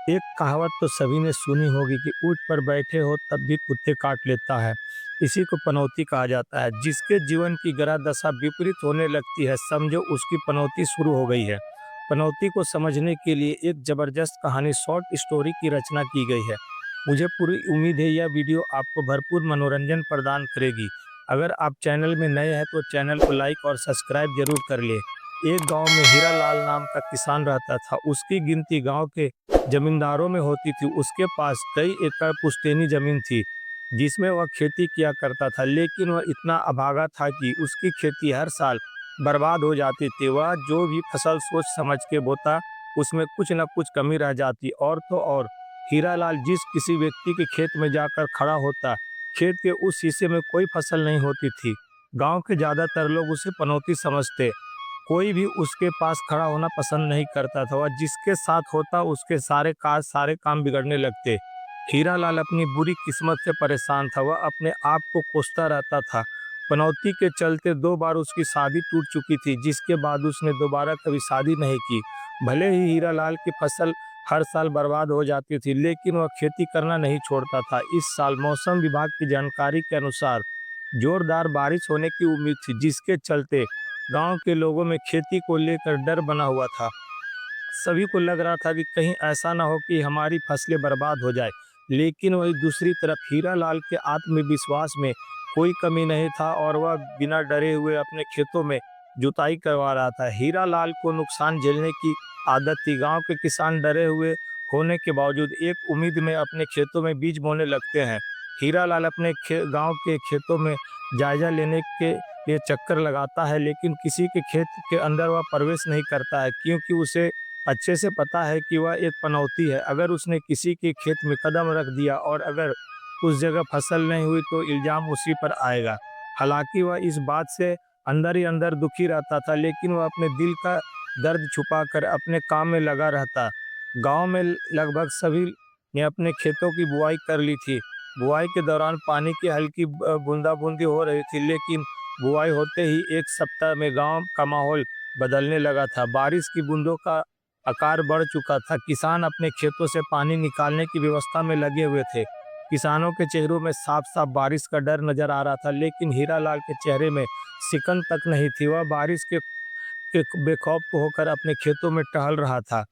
एक कहावत तो सभी ने सुनी होगी कि ऊंट पर बैठे हो तब भी कुत्ते काट लेता है। इसी को पनौती कहा जाता है। जिसके जीवन की गरह दशा विपरीत होने लगती है, समझो उसकी पनौती शुरू हो गई है। पनौती को समझने के लिए एक जबरदस्त कहानी शॉर्ट स्टोरी की रचना की गई है। मुझे पूरी उम्मीद है यह वीडियो आपको भरपूर मनोरंजन प्रदान करेगी। अगर आप चैनल में नए हैं तो चैनल को लाइक और सब्सक्राइब जरूर कर ले। एक गांव में हीरा लाल नाम का किसान रहता था। उसकी गिनती गांव के जमींदारों में होती थी। उसके पास कई एकड़ पुश्तैनी जमीन थी जिसमें वह खेती किया करता था, लेकिन वह इतना अभागा था कि उसकी खेती हर साल बर्बाद हो जाती थी। वह जो भी फसल सोच समझ के बोता, उसमें कुछ न कुछ कमी रह जाती। और तो और हीरालाल जिस किसी व्यक्ति के खेत में जाकर खड़ा होता, खेत के उस हिस्से में कोई फसल नहीं होती थी। गांव के ज्यादातर लोग उसे पनौती समझते। कोई भी उसके पास खड़ा होना पसंद नहीं करता था। वह जिसके साथ होता उसके सारे काम बिगड़ने लगते। हीरालाल अपनी बुरी किस्मत से परेशान था। वह अपने आप को कोसता रहता था। पनौती के चलते 2 बार उसकी शादी टूट चुकी थी, जिसके बाद उसने दोबारा कभी शादी नहीं की। भले ही हीरालाल की फसल हर साल बर्बाद हो जाती थी, लेकिन वह खेती करना नहीं छोड़ता था। इस साल मौसम विभाग की जानकारी के अनुसार जोरदार बारिश होने की उम्मीद थी, जिसके चलते गांव के लोगों में खेती को लेकर डर बना हुआ था। सभी को लग रहा था कि कहीं ऐसा ना हो कि हमारी फसलें बर्बाद हो जाए। लेकिन वही दूसरी तरफ हीरालाल के आत्मविश्वास में कोई कमी नहीं था और वह बिना डरे हुए अपने खेतों में जुताई करवा रहा था। हीरालाल को नुकसान झेलने की आदत थी। गांव के किसान डरे हुए होने के बावजूद एक उम्मीद में अपने खेतों में बीज बोने लगते हैं। हीरालाल अपने गांव के खेतों में जायजा लेने के लिए चक्कर लगाता है, लेकिन किसी के खेत के अंदर वह प्रवेश नहीं करता है, क्योंकि उसे अच्छे से पता है कि वह एक पनौती है। अगर उसने किसी के खेत में कदम रख दिया और अगर उस जगह फसल नहीं हुई तो इल्जाम उसी पर आएगा। हालांकि वह इस बात से अंदर ही अंदर दुखी रहता था, लेकिन वह अपने दिल का दर्द छुपाकर अपने काम में लगा रहता। गांव में लगभग सभी ने अपने खेतों की बुआई कर ली थी। बुआई के दौरान पानी की हल्की बूंदाबूंदी हो रही थी, लेकिन बुआई होते ही एक सप्ताह में गांव का माहौल बदलने लगा था। बारिश की बूंदों का आकार बढ़ चुका था। किसान अपने खेतों से पानी निकालने की व्यवस्था में लगे हुए थे। किसानों के चेहरों में साफ साफ बारिश का डर नजर आ रहा था, लेकिन हीरालाल के चेहरे में सिकन तक नहीं थी। वह बारिश के बेखौफ होकर अपने खेतों में टहल रहा था।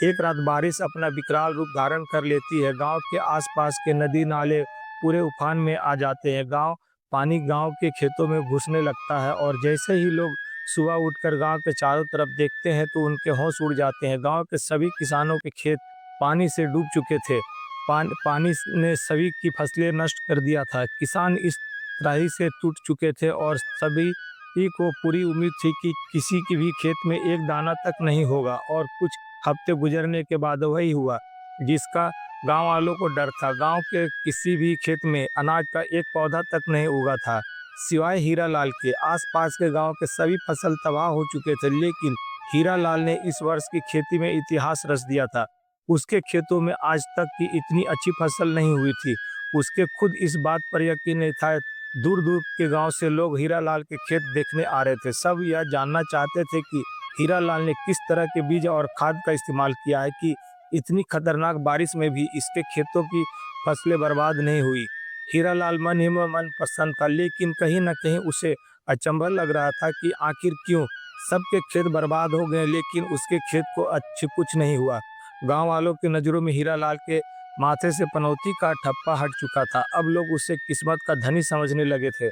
एक रात बारिश अपना विकराल रूप धारण कर लेती है। गांव के आसपास के नदी नाले पूरे उफान में आ जाते हैं। पानी गांव के खेतों में घुसने लगता है और जैसे ही लोग सुबह उठकर गांव के चारों तरफ देखते हैं तो उनके होश उड़ जाते हैं। गांव के सभी किसानों के खेत पानी से डूब चुके थे। पानी ने सभी की फसलें नष्ट कर दिया था। किसान इस तराही से टूट चुके थे और सभी को पूरी उम्मीद थी कि किसी की भी खेत में एक दाना तक नहीं होगा। और कुछ हफ्ते गुजरने के बाद वही हुआ जिसका गांव वालों को डर था। गांव के किसी भी खेत में अनाज का एक पौधा तक नहीं उगा था, सिवाय हीरालाल के। आसपास के गांव के सभी फसल तबाह हो चुके थे, लेकिन हीरालाल ने इस वर्ष की खेती में इतिहास रच दिया था। उसके खेतों में आज तक की इतनी अच्छी फसल नहीं हुई थी। उसके खुद इस बात पर यकीन नहीं था। दूर दूर के गांव से लोग हीरालाल के खेत देखने आ रहे थे। सब यह जानना चाहते थे कि हीरालाल ने किस तरह के बीज और खाद का इस्तेमाल किया है कि इतनी खतरनाक बारिश में भी इसके खेतों की फसलें बर्बाद नहीं हुई। हीरालाल मन ही में मन प्रसन्न था, लेकिन कहीं न कहीं उसे अचंभा लग रहा था कि आखिर क्यों सबके खेत बर्बाद हो गए, लेकिन उसके खेत को अच्छी कुछ नहीं हुआ। गांव वालों की नज़रों में हीरालाल के माथे से पनौती का ठप्पा हट चुका था। अब लोग उसे किस्मत का धनी समझने लगे थे।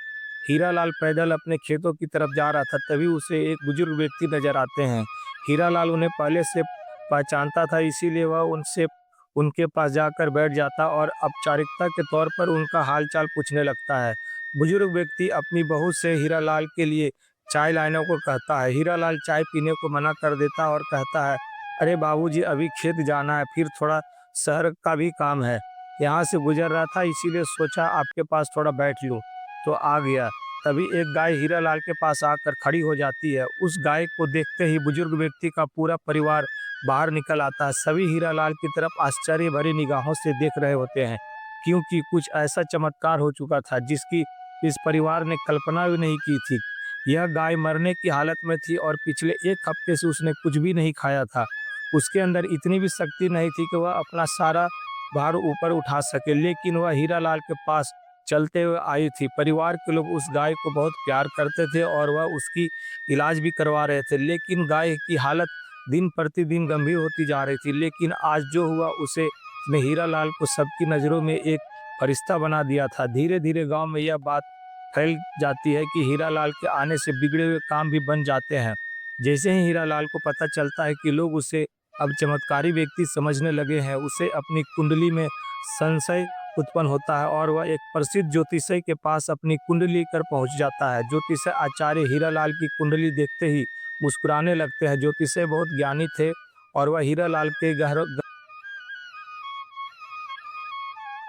हीरालाल पैदल अपने खेतों की तरफ जा रहा था, तभी उसे एक बुजुर्ग व्यक्ति नजर आते हैं। हीरालाल उन्हें पहले से पहचानता था, इसीलिए वह उनसे उनके पास जाकर बैठ जाता और औपचारिकता के तौर पर उनका हालचाल पूछने लगता है। बुजुर्ग व्यक्ति अपनी बहू से हीरालाल के लिए चाय लाने को कहता है। हीरालाल चाय पीने को मना कर देता और कहता है, अरे बाबूजी, अभी खेत जाना है, फिर थोड़ा शहर का भी काम है। यहाँ से गुजर रहा था, इसीलिए सोचा आपके पास थोड़ा बैठ लूँ, तो आ गया। तभी एक गाय हीरालाल के पास आकर खड़ी हो जाती है। उस गाय को देखते ही बुजुर्ग व्यक्ति का पूरा परिवार बाहर निकल आता है। सभी हीरालाल की तरफ आश्चर्य भरी निगाहों से देख रहे होते हैं, क्योंकि कुछ ऐसा चमत्कार हो चुका था जिसकी इस परिवार ने कल्पना भी नहीं की थी। यह गाय मरने की हालत में थी और पिछले 1 हफ्ते से उसने कुछ भी नहीं खाया था। उसके अंदर इतनी भी शक्ति नहीं थी कि वह अपना सारा भार ऊपर उठा सके, लेकिन वह हीरालाल के पास चलते हुए आई थी। परिवार के लोग उस गाय को बहुत प्यार करते थे और वह उसकी इलाज भी करवा रहे थे, लेकिन गाय की हालत दिन प्रतिदिन गंभीर होती जा रही थी। लेकिन आज जो हुआ उसे ने हीरालाल को सबकी नज़रों में एक फरिश्ता बना दिया था। धीरे-धीरे गाँव में यह बात फैल जाती है कि हीरालाल के आने से बिगड़े हुए काम भी बन जाते हैं। जैसे ही हीरालाल को पता चलता है कि लोग उसे अब चमत्कारी व्यक्ति समझने लगे हैं, उसे अपनी कुंडली में संशय उत्पन्न होता है और वह एक प्रसिद्ध ज्योतिषी के पास अपनी कुंडली लेकर पहुंच जाता है। ज्योतिषी आचार्य हीरालाल की कुंडली देखते ही मुस्कुराने लगते हैं। ज्योतिषी बहुत ज्ञानी थे और वह हीरालाल के